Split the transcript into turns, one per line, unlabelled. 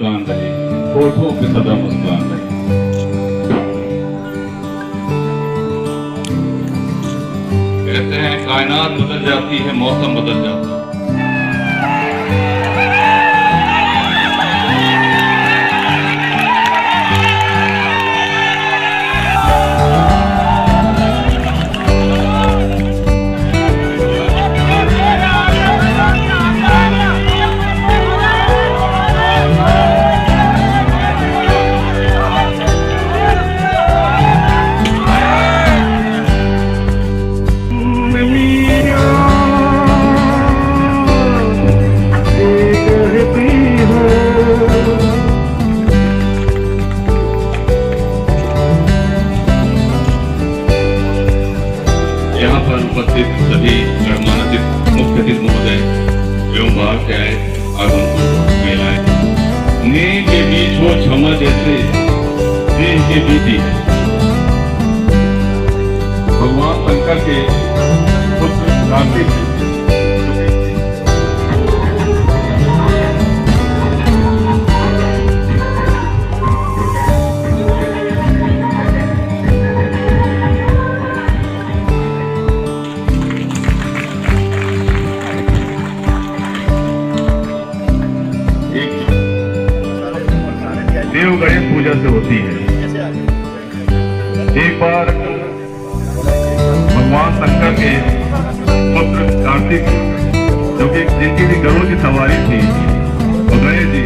मुस्कान रहे, होठों पे सदा मुस्कान रहे। कहते हैं कायनात बदल जाती है, मौसम बदल जाता है। यहाँ पर उपस्थित सभी गणमान्य मुख्य अतिथि महोदय एवं बाहर से आए आगंतुक महिलाएं, नींद के बीच वो क्षमा जैसे दिन के बीती है। भगवान शंकर के पुत्र कार्तिक देव गणेश पूजा से होती है। एक बार भगवान शंकर के पुत्र कार्तिक, जो कि जिनकी भी गरुड़ की सवारी थी, तो गणेश जी